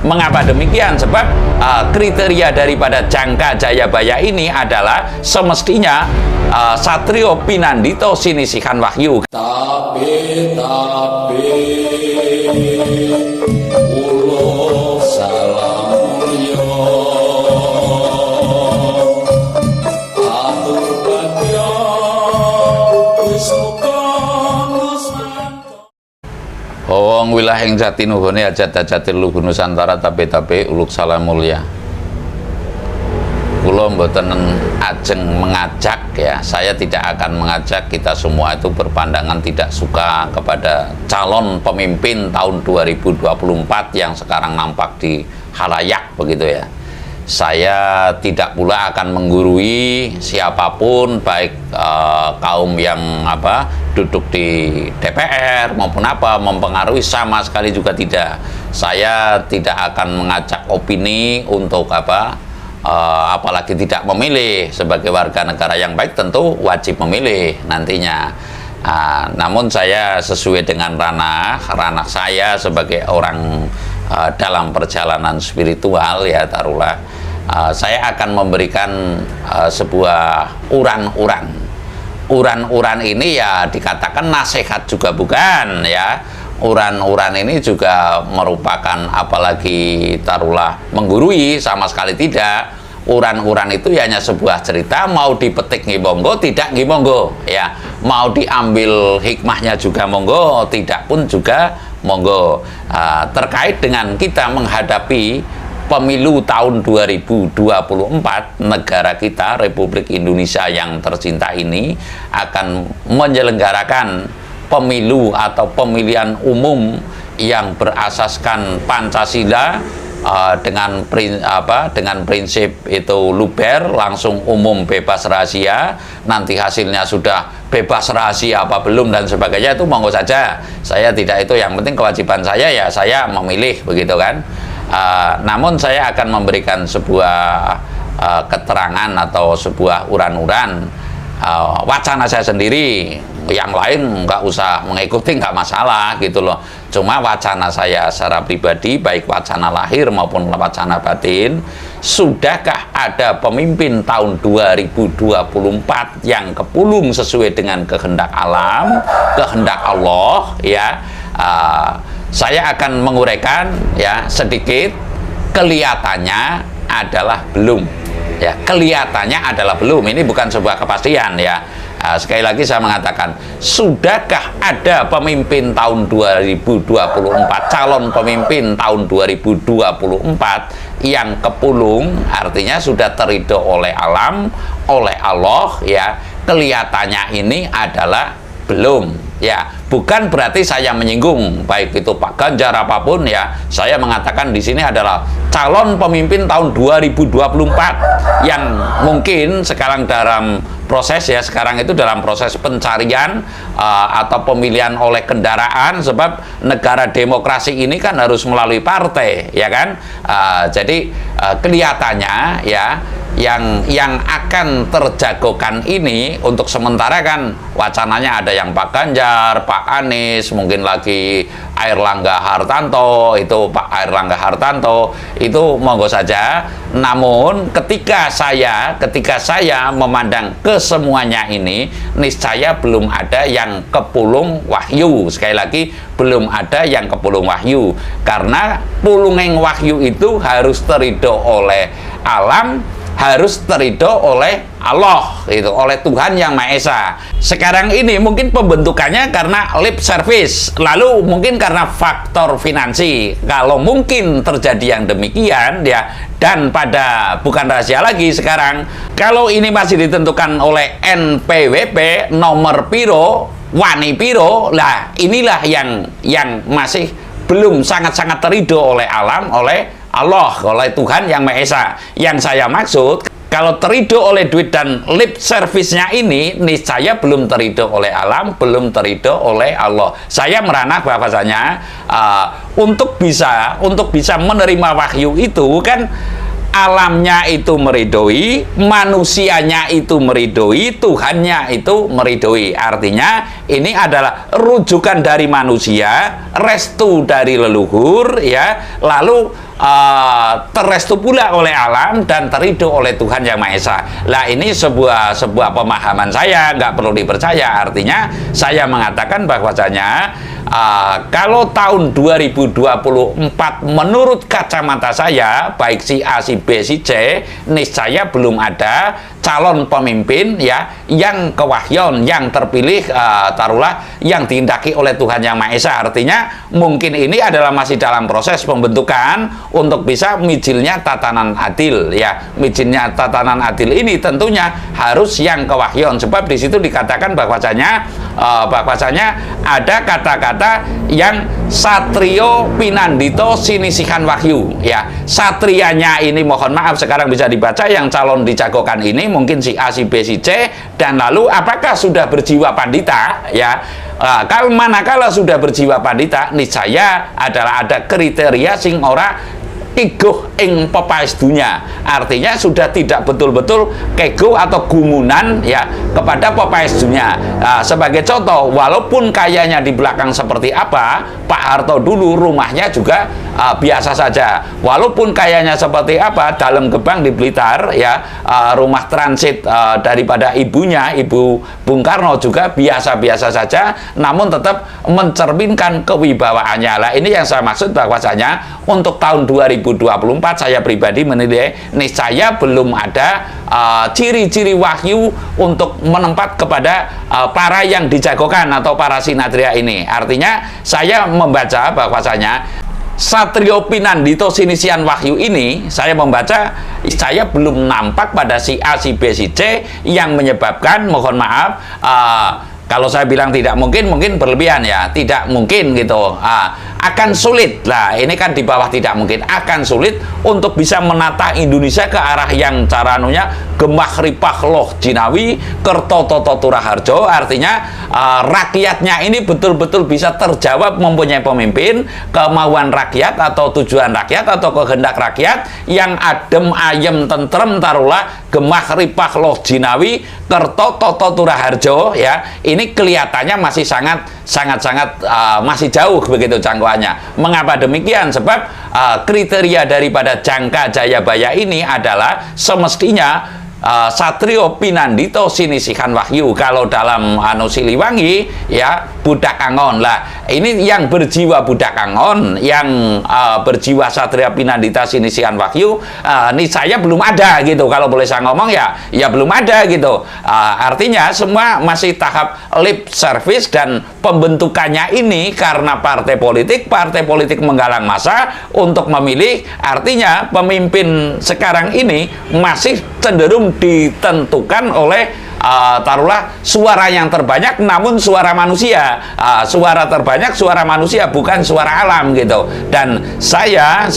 Mengapa demikian? Sebab kriteria daripada Jangka Jayabaya ini adalah semestinya Satrio Pinandito sinisihan wahyu. Tapi ulo salam mulya atur bagya wis Wong wilayah ing Jatinuhune hajat-hajatil luhur Nusantara tabe-tabe uluk salam mulya. Kula mboten ajeng mengajak ya, saya tidak akan mengajak kita semua itu berpandangan tidak suka kepada calon pemimpin tahun 2024 yang sekarang nampak di halayak begitu ya. Saya tidak pula akan menggurui siapapun, baik kaum yang duduk di DPR maupun mempengaruhi, sama sekali juga tidak. Saya tidak akan mengajak opini untuk apalagi tidak memilih. Sebagai warga negara yang baik tentu wajib memilih nantinya. Namun saya sesuai dengan ranah saya sebagai orang dalam perjalanan spiritual ya, taruhlah saya akan memberikan sebuah uran ini ya, dikatakan nasihat juga bukan ya. Uran ini juga merupakan apalagi taruhlah menggurui, sama sekali tidak. Uran itu hanya sebuah cerita, mau dipetik nggih monggo, tidak nggih monggo ya. Mau diambil hikmahnya juga monggo, tidak pun juga monggo. Terkait dengan kita menghadapi pemilu tahun 2024, negara kita Republik Indonesia yang tercinta ini akan menyelenggarakan pemilu atau pemilihan umum yang berasaskan Pancasila, dengan prinsip itu luber, langsung, umum, bebas rahasia. Nanti hasilnya sudah bebas rahasia apa belum dan sebagainya itu monggo saja. Saya tidak, itu yang penting kewajiban saya ya saya memilih begitu kan. Namun saya akan memberikan sebuah keterangan atau sebuah uran-uran wacana saya sendiri. Yang lain nggak usah mengikuti, nggak masalah gitu loh. Cuma wacana saya secara pribadi, baik wacana lahir maupun wacana batin, sudahkah ada pemimpin tahun 2024 yang kepulung sesuai dengan kehendak alam, kehendak Allah ya. Saya akan menguraikan ya sedikit. Kelihatannya adalah belum ya, kelihatannya adalah belum. Ini bukan sebuah kepastian ya. Sekali lagi saya mengatakan, sudahkah ada pemimpin tahun 2024, calon pemimpin tahun 2024 yang kepulung, artinya sudah teridho oleh alam, oleh Allah ya. Kelihatannya ini adalah belum ya. Bukan berarti saya menyinggung baik itu Pak Ganjar apapun ya. Saya mengatakan di sini adalah calon pemimpin tahun 2024 yang mungkin sekarang dalam proses ya, sekarang itu dalam proses pencarian atau pemilihan oleh kendaraan, sebab negara demokrasi ini kan harus melalui partai ya kan. Jadi kelihatannya ya yang akan terjagokan ini untuk sementara kan wacananya ada yang Pak Ganjar, Pak Anies, mungkin lagi Airlangga Hartarto, itu Pak Airlangga Hartarto itu monggo saja. Namun ketika saya memandang ke semuanya ini, niscaya belum ada yang kepulung wahyu. Sekali lagi, belum ada yang kepulung wahyu, karena pulungeng wahyu itu harus teridho oleh alam, harus teridho oleh Allah, itu oleh Tuhan Yang Maha Esa. Sekarang ini mungkin pembentukannya karena lip service, lalu mungkin karena faktor finansi. Kalau mungkin terjadi yang demikian ya, dan pada bukan rahasia lagi sekarang, kalau ini masih ditentukan oleh NPWP nomor piro, wani piro, lah inilah yang masih belum sangat-sangat teridho oleh alam, oleh Allah, oleh Tuhan Yang Maha Esa. Yang saya maksud, kalau teridho oleh duit dan lip service-nya ini, niscaya belum teridho oleh alam, belum teridho oleh Allah. Saya meranah bahwasanya untuk bisa menerima wahyu itu kan alamnya itu meridoi, manusianya itu meridoi, Tuhannya itu meridoi. Artinya ini adalah rujukan dari manusia, restu dari leluhur, ya, lalu terrestu pula oleh alam dan teridho oleh Tuhan Yang Maha Esa. Lah ini sebuah pemahaman saya, nggak perlu dipercaya. Artinya saya mengatakan bahwasanya kalau tahun 2024 menurut kacamata saya, baik si A, si B, si C, niscaya belum ada calon pemimpin ya yang kewahyon, yang terpilih, taruhlah yang dihendaki oleh Tuhan Yang Maha Esa. Artinya mungkin ini adalah masih dalam proses pembentukan untuk bisa mijilnya tatanan adil, ya. Mijilnya tatanan adil ini tentunya harus yang kewahyon, sebab di situ dikatakan bahwasanya ada kata-kata yang satrio pinandito sinisihan wahyu, ya. Satrianya ini mohon maaf sekarang bisa dibaca yang calon dijagokan ini mungkin si A, si B, si C, dan lalu apakah sudah berjiwa pandita, ya. Kalau manakala sudah berjiwa pandita, niscaya adalah ada kriteria sing ora iguh ing pepaesdunya. Artinya sudah tidak betul-betul kego atau gumunan ya kepada pepaesdunya. Sebagai contoh, walaupun kayanya di belakang seperti apa, Pak Harto dulu rumahnya juga biasa saja. Walaupun kayanya seperti apa, dalam Gebang di Blitar ya, rumah transit daripada ibunya, Ibu Bung Karno juga biasa-biasa saja, namun tetap mencerminkan kewibawaannya. Lah ini yang saya maksud bahwasanya untuk tahun 2024 saya pribadi menilai niscaya belum ada ciri-ciri wahyu untuk menempat kepada para yang dijagokan atau para sinatria ini. Artinya saya membaca bahwasanya Satrio Pinandito Sinisian Wahyu ini, saya membaca, saya belum nampak pada si A, si B, si C yang menyebabkan, mohon maaf, kalau saya bilang tidak mungkin, mungkin berlebihan ya, tidak mungkin gitu. Akan sulit lah, ini kan di bawah tidak mungkin, akan sulit untuk bisa menata Indonesia ke arah yang caranunya gemah ripah loh jinawi kerto toto turaharjo. Artinya rakyatnya ini betul-betul bisa terjawab, mempunyai pemimpin, kemauan rakyat atau tujuan rakyat atau kehendak rakyat yang adem ayem tentrem, taruhlah gemah ripah loh jinawi kerto toto turaharjo ya. Ini kelihatannya masih sangat masih jauh begitu jangkauannya. Mengapa demikian? Sebab kriteria daripada Jangka Jayabaya ini adalah semestinya Satrio Pinandito Sinisihan Wahyu. Kalau dalam Siliwangi ya budak angon. Lah ini yang berjiwa budak angon, yang berjiwa Satrio Pinandita Sinisihan Wahyu, ini saya belum ada gitu. Kalau boleh saya ngomong ya belum ada gitu. Artinya semua masih tahap lip service, dan pembentukannya ini karena partai politik menggalang massa untuk memilih. Artinya pemimpin sekarang ini masih cenderung ditentukan oleh taruhlah suara yang terbanyak, namun suara manusia, suara terbanyak suara manusia, bukan suara alam gitu. Dan saya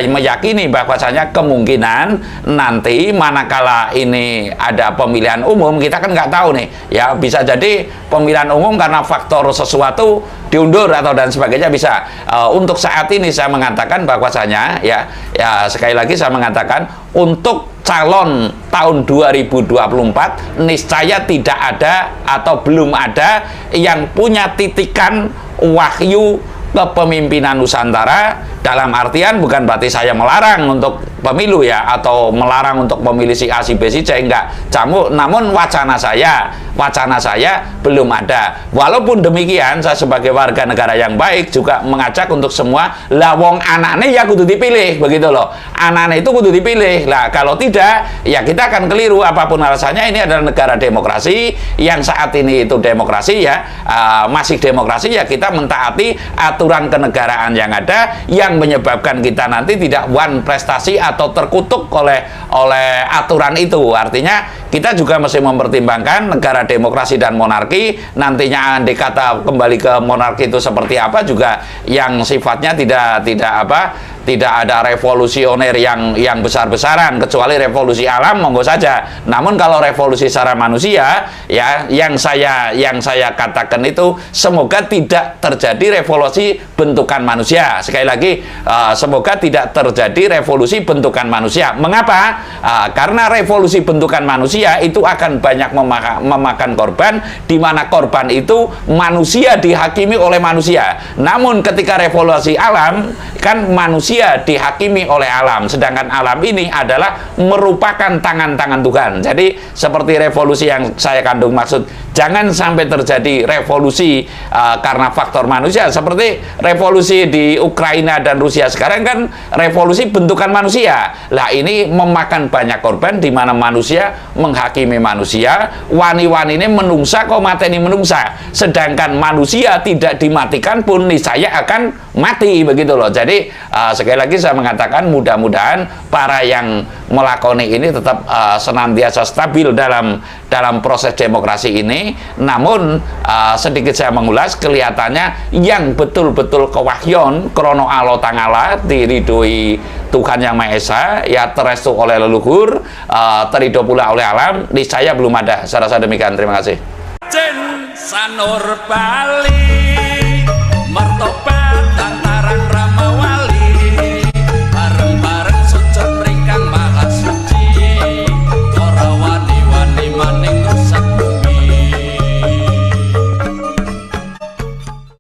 meyakini bahwasanya kemungkinan nanti manakala ini ada pemilihan umum, kita kan nggak tahu nih ya, bisa jadi pemilihan umum karena faktor sesuatu diundur atau dan sebagainya bisa. Untuk saat ini saya mengatakan bahwasanya ya sekali lagi saya mengatakan untuk calon tahun 2024 niscaya tidak ada atau belum ada yang punya titikan wahyu kepemimpinan Nusantara. Dalam artian bukan berarti saya melarang untuk pemilu ya, atau melarang untuk memilih si A, si B, si C, enggak. Namun wacana saya belum ada. Walaupun demikian, saya sebagai warga negara yang baik juga mengajak untuk semua, lawong anaknya ya kudu dipilih, begitu loh. Anaknya itu kudu dipilih. Lah kalau tidak, ya kita akan keliru apapun alasannya. Ini adalah negara demokrasi, yang saat ini itu demokrasi ya, masih demokrasi ya, kita mentaati aturan kenegaraan yang ada, yang menyebabkan kita nanti tidak one prestasi atau terkutuk oleh aturan itu. Artinya kita juga mesti mempertimbangkan negara demokrasi dan monarki, nantinya andai kata kembali ke monarki itu seperti apa juga, yang sifatnya tidak tidak ada revolusioner yang besar-besaran, kecuali revolusi alam monggo saja. Namun kalau revolusi secara manusia, ya yang saya katakan itu semoga tidak terjadi revolusi bentukan manusia. Sekali lagi, semoga tidak terjadi revolusi bentukan manusia. Mengapa? Karena revolusi bentukan manusia itu akan banyak memakan korban, di mana korban itu manusia dihakimi oleh manusia. Namun ketika revolusi alam, kan manusia dihakimi oleh alam, sedangkan alam ini adalah merupakan tangan-tangan Tuhan. Jadi seperti revolusi yang saya kandung maksud, jangan sampai terjadi revolusi karena faktor manusia, seperti revolusi di Ukraina dan Rusia sekarang kan revolusi bentukan manusia. Lah ini memakan banyak korban, di mana manusia menghakimi manusia, wani-wani ini menungsa kok mateni menungsa, sedangkan manusia tidak dimatikan pun niscaya akan mati, begitu loh. Jadi sekali lagi saya mengatakan mudah-mudahan para yang melakoni ini tetap senantiasa stabil dalam proses demokrasi ini. Namun sedikit saya mengulas, kelihatannya yang betul-betul kewahyon krono Allah Ta'ala, diridhoi Tuhan Yang Maha Esa, ya terestu oleh leluhur, terido pula oleh alam, niscaya belum ada. Saya rasa demikian. Terima kasih. Sanur Bali